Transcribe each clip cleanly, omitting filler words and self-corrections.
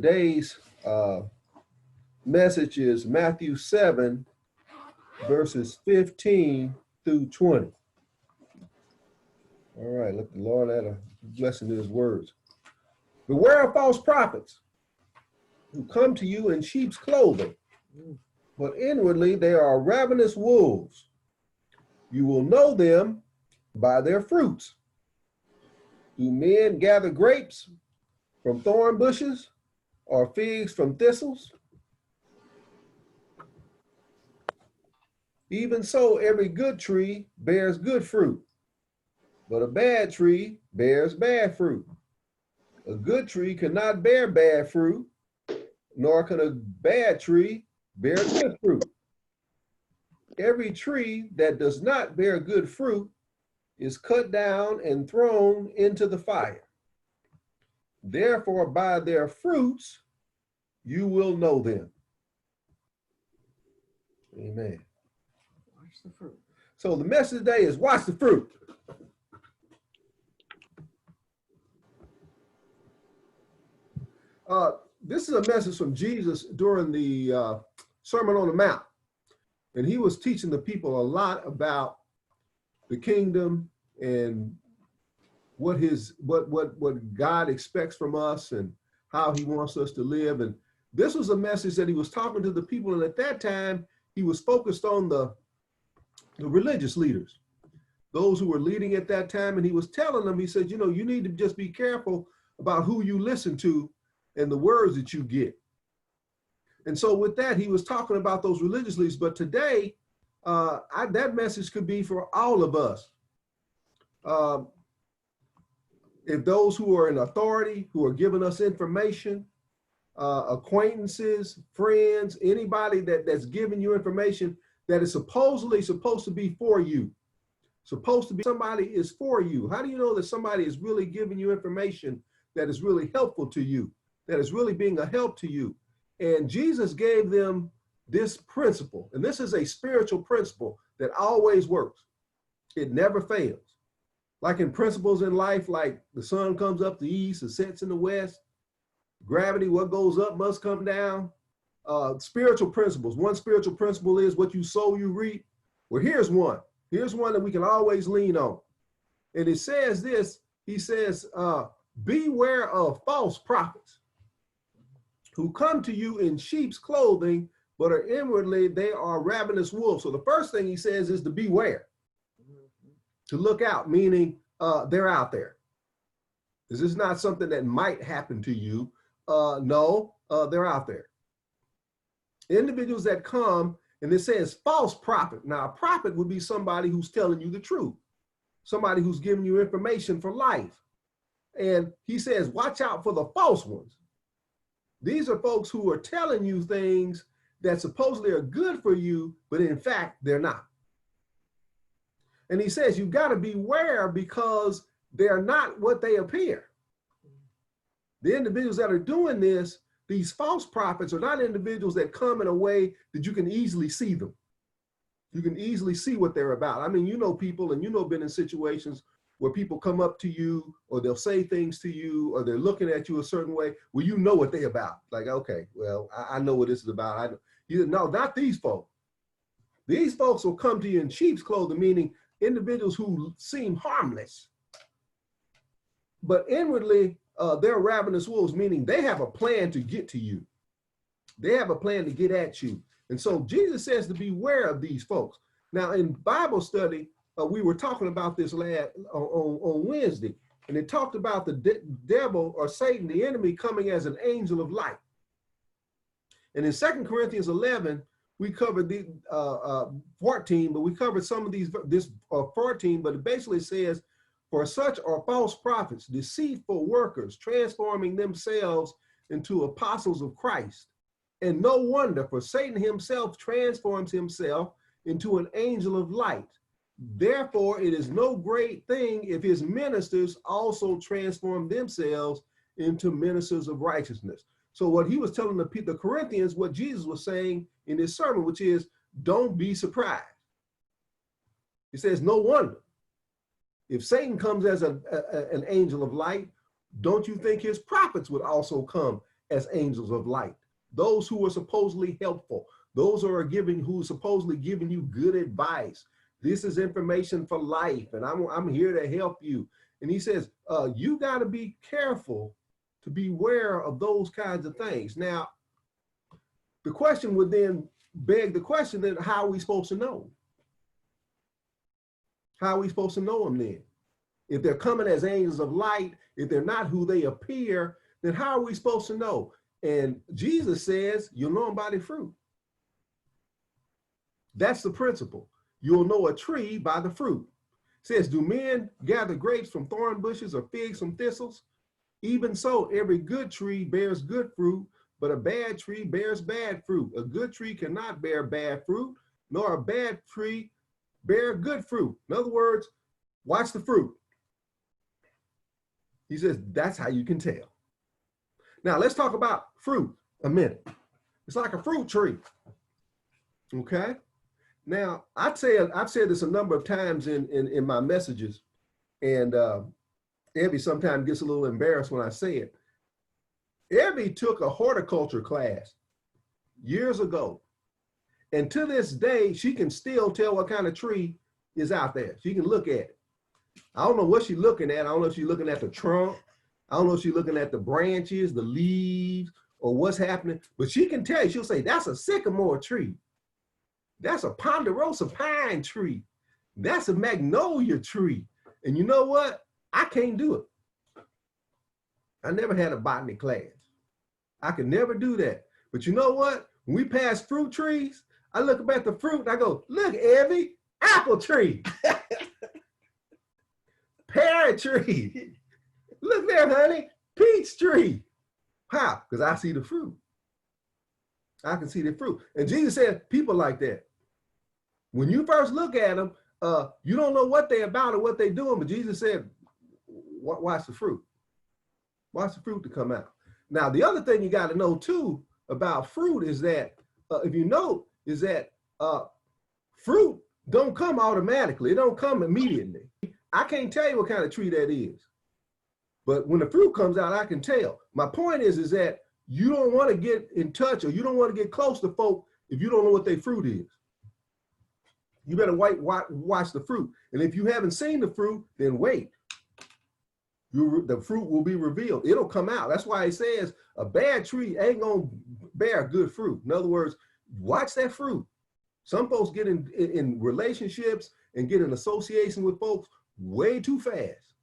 Today's message is Matthew 7, verses 15 through 20. All right, let the Lord add a blessing to his words. Beware of false prophets who come to you in sheep's clothing, but inwardly they are ravenous wolves. You will know them by their fruits. Do men gather grapes from thorn bushes or figs from thistles? Even so, every good tree bears good fruit, but a bad tree bears bad fruit. A good tree cannot bear bad fruit, nor can a bad tree bear good fruit. Every tree that does not bear good fruit is cut down and thrown into the fire. Therefore, by their fruits, you will know them. Amen. Watch the fruit. So the message today is watch the fruit. This is a message from Jesus during the Sermon on the Mount. And he was teaching the people a lot about the kingdom and what God expects from us and how he wants us to live. And this was a message that he was talking to the people. And at that time, he was focused on the religious leaders, those who were leading at that time. And he was telling them, he said, you know, you need to just be careful about who you listen to and the words that you get. And so with that, he was talking about those religious leaders. But today, that message could be for all of us. If those who are in authority, who are giving us information, acquaintances, friends, anybody that's giving you information that is supposedly supposed to be for you, supposed to be somebody is for you. How do you know that somebody is really giving you information that is really helpful to you, that is really being a help to you? And Jesus gave them this principle, and this is a spiritual principle that always works. It never fails. Like in principles in life, like the sun comes up the east, it sets in the west, gravity, what goes up must come down. Spiritual principles. One spiritual principle is what you sow, you reap. Well, here's one. Here's one that we can always lean on. And it says this, he says, beware of false prophets who come to you in sheep's clothing, but are inwardly, they are ravenous wolves. So the first thing he says is to beware, to look out, meaning they're out there. This is not something that might happen to you. No, they're out there. Individuals that come, and it says false prophet. Now, a prophet would be somebody who's telling you the truth, somebody who's giving you information for life. And he says, watch out for the false ones. These are folks who are telling you things that supposedly are good for you, but in fact, they're not. And he says, you've got to beware because they're not what they appear. The individuals that are doing this, these false prophets, are not individuals that come in a way that you can easily see them. You can easily see what they're about. I mean, you know people, and you know, been in situations where people come up to you, or they'll say things to you, or they're looking at you a certain way. Well, you know what they're about. Like, okay, well, I know what this is about. No, not these folks. These folks will come to you in sheep's clothing, meaning individuals who seem harmless, but inwardly they're ravenous wolves, meaning they have a plan to get to you. They have a plan to get at you. And so Jesus says to beware of these folks. Now in Bible study, we were talking about this on Wednesday, and it talked about the devil or Satan, the enemy, coming as an angel of light. And in 2 Corinthians 11, we covered the 14, but we covered some of this 14, but it basically says, for such are false prophets, deceitful workers, transforming themselves into apostles of Christ. And no wonder, for Satan himself transforms himself into an angel of light. Therefore, it is no great thing if his ministers also transform themselves into ministers of righteousness. So what he was telling the Corinthians, what Jesus was saying in his sermon, which is, don't be surprised. He says, no wonder. If Satan comes as an angel of light, don't you think his prophets would also come as angels of light. Those who are supposedly helpful, those who are supposedly giving you good advice. This is information for life, and I'm here to help you. And he says, you got to be careful to beware of those kinds of things. Now, the question would then beg the question, then how are we supposed to know? How are we supposed to know them then? If they're coming as angels of light, if they're not who they appear, then how are we supposed to know? And Jesus says, you'll know them by their fruit. That's the principle. You'll know a tree by the fruit. It says, do men gather grapes from thorn bushes or figs from thistles? Even so, every good tree bears good fruit, but a bad tree bears bad fruit. A good tree cannot bear bad fruit, nor a bad tree bear good fruit. In other words, watch the fruit. He says, that's how you can tell. Now, let's talk about fruit a minute. It's like a fruit tree. Okay? Now, I've said this a number of times in my messages, and Evie sometimes gets a little embarrassed when I say it. Evie took a horticulture class years ago, and to this day, she can still tell what kind of tree is out there. She can look at it. I don't know what she's looking at. I don't know if she's looking at the trunk. I don't know if she's looking at the branches, the leaves, or what's happening, but she can tell you. She'll say, that's a sycamore tree. That's a ponderosa pine tree. That's a magnolia tree. And you know what? I can't do it. I never had a botany class. I could never do that. But you know what? When we pass fruit trees, I look up at the fruit and I go, look, Evie, apple tree. Pear tree. Look there, honey, peach tree. How? Because I see the fruit. I can see the fruit. And Jesus said, people like that. When you first look at them, you don't know what they're about or what they're doing, but Jesus said, watch the fruit. Watch the fruit to come out. Now, the other thing you got to know too about fruit is that, if you know, is that fruit don't come automatically. It don't come immediately. I can't tell you what kind of tree that is. But when the fruit comes out, I can tell. My point is that you don't want to get in touch, or you don't want to get close to folk if you don't know what their fruit is. You better watch the fruit. And if you haven't seen the fruit, then wait. The fruit will be revealed. It'll come out. That's why it says a bad tree ain't going to bear good fruit. In other words, watch that fruit. Some folks get in relationships and get in association with folks way too fast.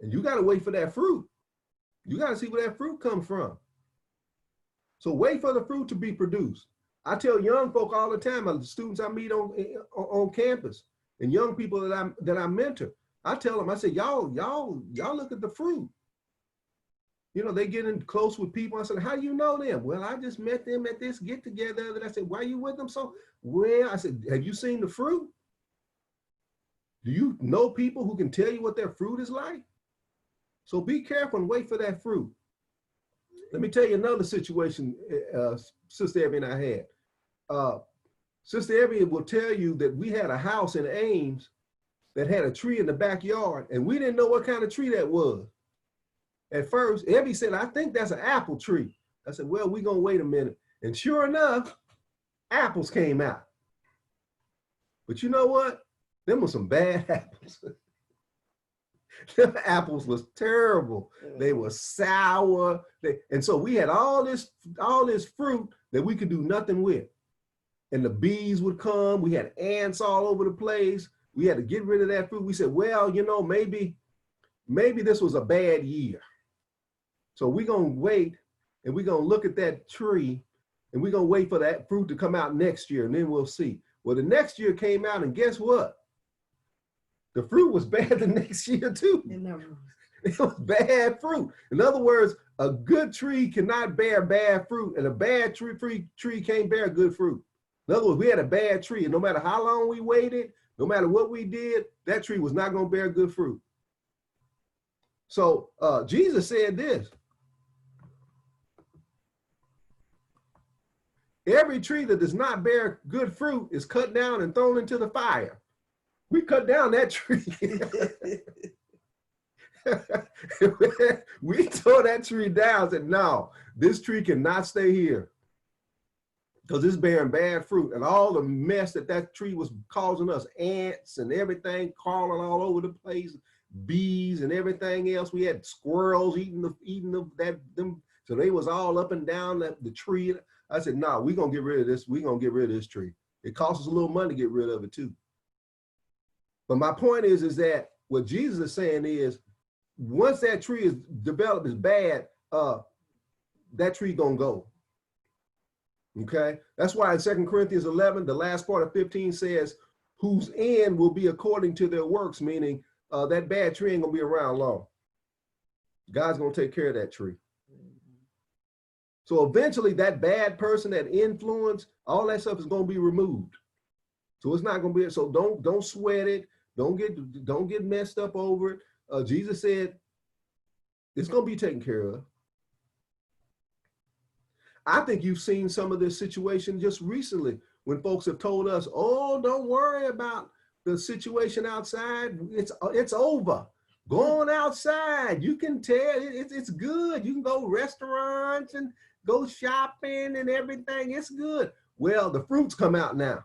And you got to wait for that fruit. You got to see where that fruit comes from. So wait for the fruit to be produced. I tell young folk all the time, the students I meet on campus, and young people that I mentor, I tell them, I say, y'all look at the fruit. You know, they get in close with people. I said, how do you know them? Well, I just met them at this get together. And I said, why are you with them? So, well, I said, have you seen the fruit? Do you know people who can tell you what their fruit is like? So be careful and wait for that fruit. Let me tell you another situation Sister Evie and I had. Sister Evie will tell you that we had a house in Ames that had a tree in the backyard, and we didn't know what kind of tree that was. At first, Evie said, I think that's an apple tree. I said, well, we're going to wait a minute. And sure enough, apples came out. But you know what? Them were some bad apples. Them apples was terrible. They were sour. And so we had all this fruit that we could do nothing with. And the bees would come. We had ants all over the place. We had to get rid of that fruit. We said, well, you know, maybe this was a bad year. So we're going to wait, and we're going to look at that tree, and we're going to wait for that fruit to come out next year, and then we'll see. Well, the next year came out, and guess what? The fruit was bad the next year too. It was bad fruit. In other words, a good tree cannot bear bad fruit, and a bad tree can't bear good fruit. In other words, we had a bad tree, and no matter how long we waited, no matter what we did, that tree was not going to bear good fruit. So Jesus said this: every tree that does not bear good fruit is cut down and thrown into the fire. We cut down that tree. We tore that tree down and said, no, this tree cannot stay here because it's bearing bad fruit, and all the mess that tree was causing us, ants and everything crawling all over the place, bees and everything else. We had squirrels eating them. So they was all up and down the tree. I said, no, we're going to get rid of this. We're going to get rid of this tree. It costs us a little money to get rid of it too. But my point is that what Jesus is saying is, once that tree is developed as bad, that tree going to go. Okay, that's why in 2 Corinthians 11, the last part of 15 says, whose end will be according to their works, meaning that bad tree ain't gonna be around long. God's gonna take care of that tree. So eventually that bad person, that influence, all that stuff is gonna be removed. So it's not gonna be, so don't sweat it. Don't get messed up over it. Jesus said it's gonna be taken care of. I think you've seen some of this situation just recently when folks have told us, oh, don't worry about the situation outside. It's over. Go on outside. You can tell it's good. You can go restaurants and go shopping and everything. It's good. Well, the fruits come out now.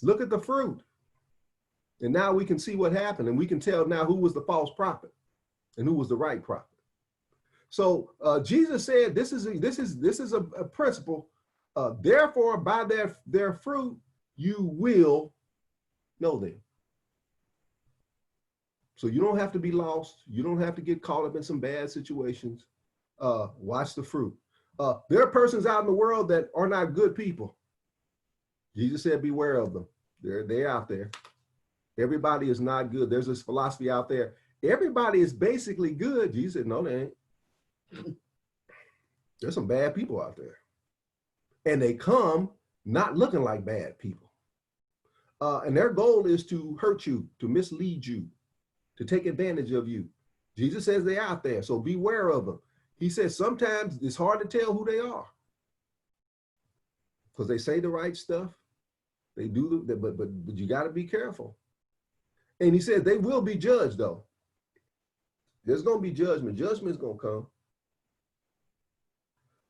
Look at the fruit. And now we can see what happened, and we can tell now who was the false prophet and who was the right prophet. So Jesus said, this is a principle. Therefore, by their fruit, you will know them. So you don't have to be lost. You don't have to get caught up in some bad situations. Watch the fruit. There are persons out in the world that are not good people. Jesus said, beware of them. They're out there. Everybody is not good. There's this philosophy out there. Everybody is basically good. Jesus said, no, they ain't. There's some bad people out there, and they come not looking like bad people, and their goal is to hurt you, to mislead you, to take advantage of you. Jesus says they're out there, so beware of them. He says sometimes it's hard to tell who they are because they say the right stuff, they do, but you got to be careful. And he said they will be judged though. There's going to be judgment. Judgment is going to come.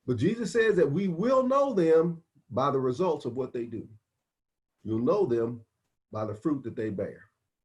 But Jesus says that we will know them by the results of what they do. You'll know them by the fruit that they bear.